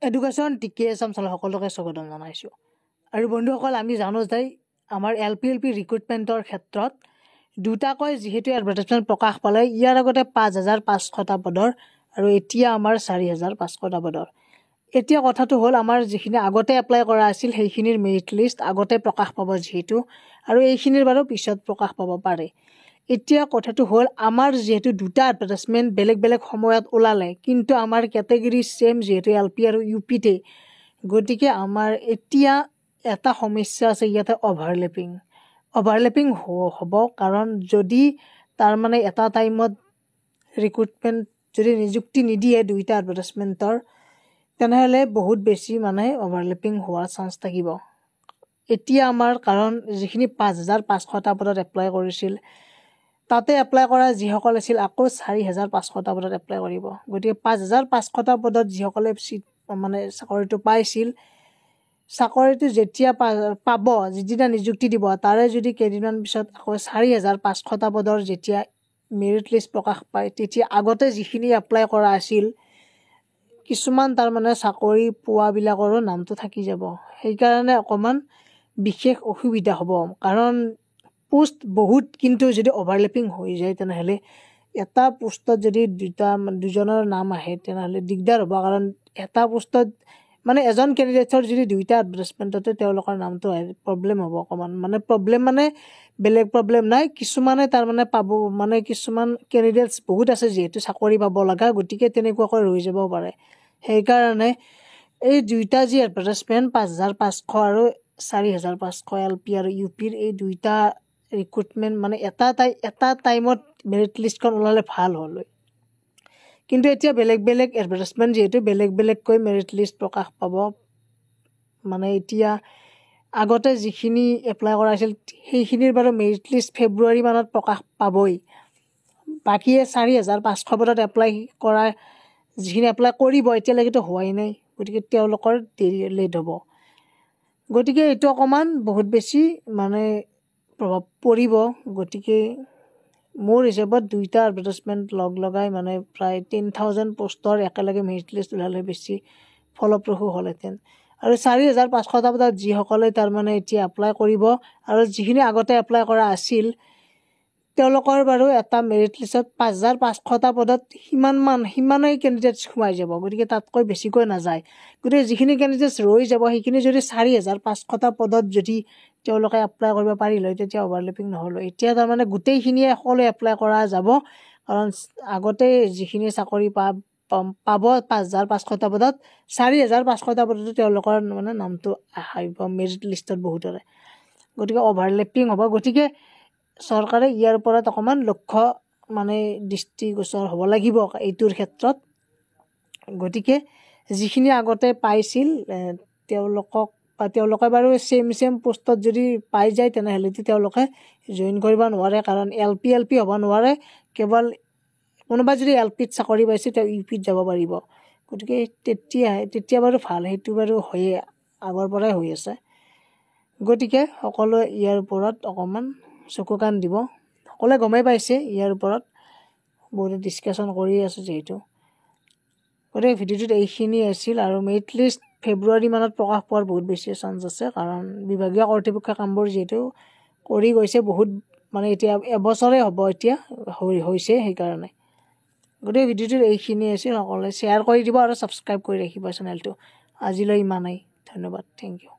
Education টিকে আছাম চালে সকলোকে স্বাগতম জনাইছোঁ। আৰু বন্ধুসকল, আমি জানো যে আমাৰ LP ৰিক্ৰুটমেণ্টৰ ক্ষেত্ৰত দুটাকৈ যিহেতু এডভাৰটাইজমেণ্ট প্ৰকাশ পালে, ইয়াৰ আগতে 5,500টা পদৰ আৰু এতিয়া আমাৰ 4,500টা পদৰ। এতিয়া কথাটো হ'ল, আমাৰ যিখিনি আগতে এপ্লাই কৰা আছিল সেইখিনিৰ মেৰিট লিষ্ট আগতে প্ৰকাশ পাব যিহেতু, আৰু এইখিনিৰ বাৰু পিছত প্ৰকাশ পাব পাৰে। এতিয়া কথাটো হ'ল, আমাৰ যিহেতু দুটা এডভাৰটাইজমেণ্ট বেলেগ বেলেগ সময়ত ওলালে, কিন্তু আমাৰ কেটেগৰী ছেম যিহেতু LP আৰু UPতে, গতিকে আমাৰ এতিয়া এটা সমস্যা আছে ইয়াতে, অভাৰলেপিং হ'ব। কাৰণ যদি তাৰমানে এটা টাইমত ৰিক্ৰুটমেণ্ট যদি নিযুক্তি নিদিয়ে দুইটা এডভাৰটাইজমেণ্টৰ, তেনেহ'লে বহুত বেছি মানে অভাৰলেপিং হোৱাৰ চান্স থাকিব। এতিয়া আমাৰ কাৰণ যিখিনি 5,500টা পদত এপ্লাই কৰিছিল, তাতে এপ্লাই কৰা যিসকল আছিল আকৌ 4,500টা পদত এপ্লাই কৰিব। গতিকে 5,500টা পদত যিসকলে মানে চাকৰিটো পাইছিল, চাকৰিটো যেতিয়া পাব, যিদিনা নিযুক্তি দিব, তাৰে যদি কেইদিনমান পিছত আকৌ 4,500টা পদৰ যেতিয়া মেৰিট লিষ্ট প্ৰকাশ পায়, তেতিয়া আগতে যিখিনি এপ্লাই কৰা আছিল কিছুমান তাৰমানে চাকৰি পোৱাবিলাকৰো নামটো থাকি যাব। সেইকাৰণে অকণমান বিশেষ অসুবিধা হ'ব। কাৰণ পোষ্ট বহুত, কিন্তু যদি অভাৰলেপিং হৈ যায় তেনেহ'লে এটা পোষ্টত যদি দুজনৰ নাম আহে তেনেহ'লে দিগদাৰ হ'ব। কাৰণ এটা পোষ্টত মানে এজন কেণ্ডিডেটৰ যদি দুইটা এডভাৰটাইজমেণ্টতে তেওঁলোকৰ নামটো আহে, প্ৰব্লেম হ'ব অকণমান। মানে প্ৰব্লেম মানে বেলেগ প্ৰব্লেম নাই, কিছুমানে তাৰমানে পাব, মানে কিছুমান কেণ্ডিডেটছ বহুত আছে যিহেতু চাকৰি পাব লগা, গতিকে তেনেকুৱাকৈ ৰৈ যাব পাৰে। সেইকাৰণে এই দুইটা যি এডভাৰটাইজমেণ্ট 5,500 আৰু 4,500 LP আৰু UPৰ এই দুইটা ৰিক্ৰুটমেণ্ট মানে এটা টাইমত মেৰিট লিষ্টখন ওলালে ভাল হ'ল। কিন্তু এতিয়া বেলেগ বেলেগ এডভাৰটাইজমেণ্ট যিহেতু বেলেগ বেলেগকৈ মেৰিট লিষ্ট প্ৰকাশ পাব। মানে এতিয়া আগতে যিখিনি এপ্লাই কৰা আছিল সেইখিনিৰ বাৰু মেৰিট লিষ্ট ফেব্ৰুৱাৰী মানত প্ৰকাশ পাবই। বাকী 4,500 পদত এপ্লাই কৰা যিখিনি এপ্লাই কৰিব এতিয়ালৈকেতো হোৱাই নাই, গতিকে তেওঁলোকৰ লেট হ'ব। গতিকে এইটো অকণমান বহুত বেছি মানে প্ৰভাৱ পৰিব। গতিকে মোৰ হিচাপত দুইটা এডভাৰটাইজমেণ্ট লগাই মানে প্ৰায় 10,000 পোষ্টৰ একেলগে মেৰিট লিষ্ট ওলালে বেছি ফলপ্ৰসূ হ'লহেঁতেন। আৰু 4,500টা পদত যিসকলে তাৰমানে এতিয়া এপ্লাই কৰিব আৰু যিখিনি আগতে এপ্লাই কৰা আছিল, তেওঁলোকৰ বাৰু এটা মেৰিট লিষ্টত 5,500টা পদত সিমানেই কেণ্ডিডেটছ সোমাই যাব। গতিকে তাতকৈ বেছিকৈ নাযায়। গতিকে যিখিনি কেণ্ডিডেটছ ৰৈ যাব, সেইখিনি যদি 4,500টা পদত যদি তেওঁলোকে এপ্লাই কৰিব পাৰিলে হয়, তেতিয়া অভাৰলেপিং নহ'ল। এতিয়া তাৰমানে গোটেইখিনিয়ে সকলোৱে এপ্লাই কৰা যাব। কাৰণ আগতে যিখিনি চাকৰি পাব 5,500টা পদত, 4,500টা পদতো তেওঁলোকৰ মানে নামটো আহিব মেৰিট লিষ্টত বহুতৰে। গতিকে অভাৰলেপিং হ'ব। গতিকে চৰকাৰে ইয়াৰ ওপৰত অকণমান লক্ষ্য মানে দৃষ্টিগোচৰ হ'ব লাগিব এইটোৰ ক্ষেত্ৰত। গতিকে যিখিনি আগতে পাইছিল তেওঁলোকে বাৰু ছেম পোষ্টত যদি পাই যায় তেনেহ'লেতো তেওঁলোকে জইন কৰিব নোৱাৰে। কাৰণ LP হ'ব নোৱাৰে, কেৱল কোনোবা যদি LPত চাকৰি পাইছে তেওঁ UPত যাব পাৰিব। গতিকে তেতিয়া বাৰু ভাল, সেইটো বাৰু হয়ে, আগৰ পৰাই হৈ আছে। গতিকে সকলোৱে ইয়াৰ ওপৰত অকণমান চকু কাণ দিব। সকলোৱে গমেই পাইছে ইয়াৰ ওপৰত, বহুতে ডিছকাশ্যন কৰি আছে যিহেতু। গতিকে ভিডিঅ'টোত এইখিনি আছিল। আৰু মেৰিট লিষ্ট ফেব্ৰুৱাৰী মানত প্ৰকাশ পোৱাৰ বহুত বেছি চান্স আছে। কাৰণ বিভাগীয় কৰ্তৃপক্ষই কামবোৰ যিহেতু কৰি গৈছে বহুত, মানে এতিয়া এবছৰে হ'ব এতিয়া হৈছে, সেইকাৰণে। গতিকে ভিডিঅ'টোত এইখিনি আছিল। সকলোৱে শ্বেয়াৰ কৰি দিব আৰু ছাবস্ক্ৰাইব কৰি ৰাখিব চেনেলটো। আজিলৈ ইমানেই, ধন্যবাদ, থেংক ইউ।